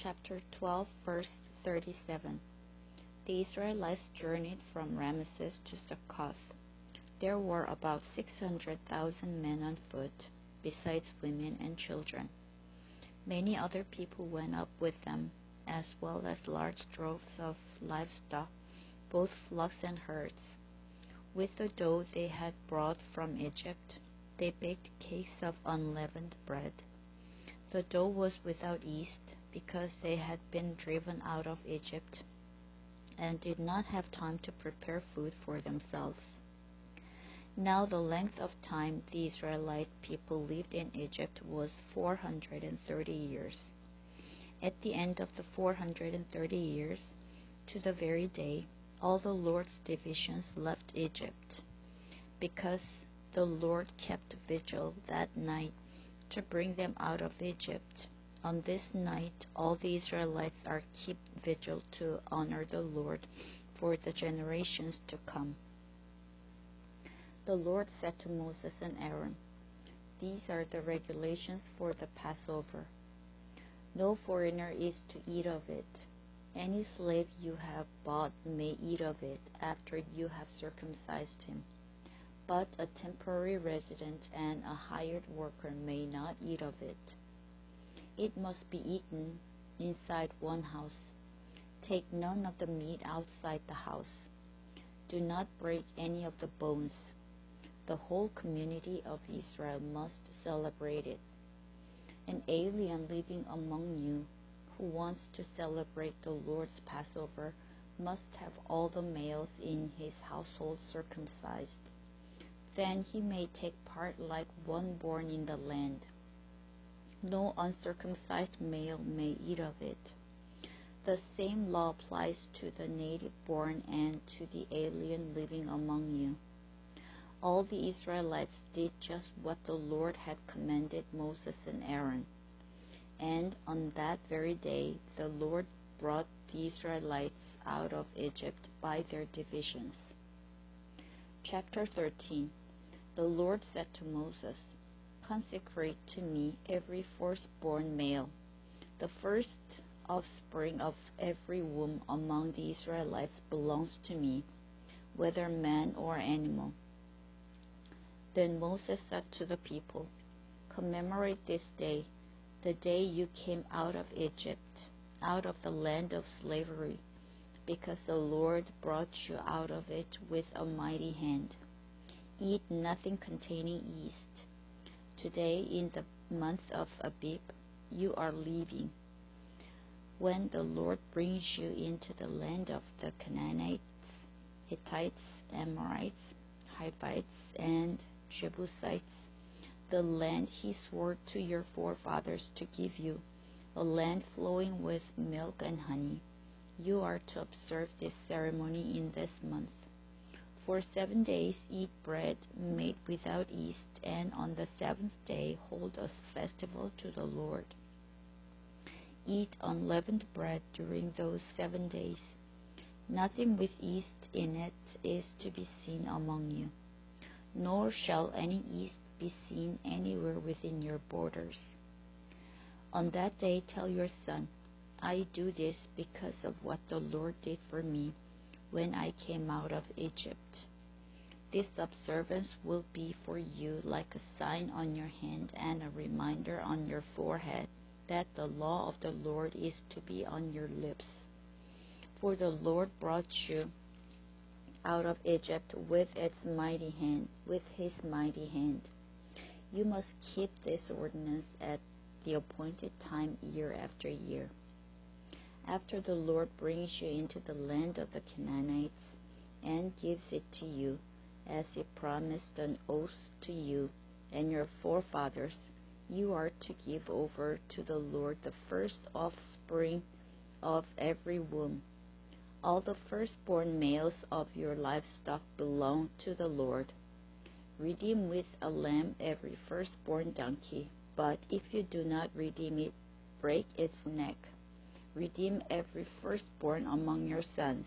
chapter 12, verse 37. The Israelites journeyed from Ramesses to Succoth. There were about 600,000 men on foot, besides women and children. Many other people went up with them, as well as large droves of livestock, both flocks and herds. With the dough they had brought from Egypt, they baked cakes of unleavened bread. The dough was without yeast, because they had been driven out of Egypt and did not have time to prepare food for themselves. Now the length of time the Israelite people lived in Egypt was 430 years. At the end of the 430 years, to the very day, all the Lord's divisions left Egypt, because the Lord kept vigil that night to bring them out of Egypt. On this night, all the Israelites are keep vigil to honor the Lord for the generations to come. The Lord said to Moses and Aaron, "These are the regulations for the Passover. No foreigner is to eat of it. Any slave you have bought may eat of it after you have circumcised him, but a temporary resident and a hired worker may not eat of it. It must be eaten inside one house. Take none of the meat outside the house. Do not break any of the bones. The whole community of Israel must celebrate it. An alien living among you who wants to celebrate the Lord's Passover must have all the males in his household circumcised. Then he may take part like one born in the land. No uncircumcised male may eat of it. The same law applies to the native born and to the alien living among you." All the Israelites did just what the Lord had commanded Moses and Aaron. And on that very day, the Lord brought the Israelites out of Egypt by their divisions. Chapter 13. The Lord said to Moses, "Consecrate to me every firstborn male, the first offspring of every womb among the Israelites belongs to me, whether man or animal." Then Moses said to the people, "Commemorate this day, the day you came out of Egypt, out of the land of slavery, because the Lord brought you out of it with a mighty hand. Eat nothing containing yeast. Today, in the month of Abib, you are leaving. When the Lord brings you into the land of the Canaanites, Hittites, Amorites, Hivites, and Jebusites, the land he swore to your forefathers to give you, a land flowing with milk and honey, you are to observe this ceremony in this month. For 7 days eat bread made without yeast, and on the 7th day hold a festival to the Lord. Eat unleavened bread during those 7 days. Nothing with yeast in it is to be seen among you, nor shall any yeast be seen anywhere within your borders. On that day tell your son, 'I do this because of what the Lord did for me when I came out of Egypt.' This observance will be for you like a sign on your hand and a reminder on your forehead that the law of the Lord is to be on your lips. For the Lord brought you out of Egypt with his mighty hand. You must keep this ordinance at the appointed time year after year. After the Lord brings you into the land of the Canaanites and gives it to you, as he promised an oath to you and your forefathers, you are to give over to the Lord the first offspring of every womb. All the firstborn males of your livestock belong to the Lord. Redeem with a lamb every firstborn donkey, but if you do not redeem it, break its neck. Redeem every firstborn among your sons.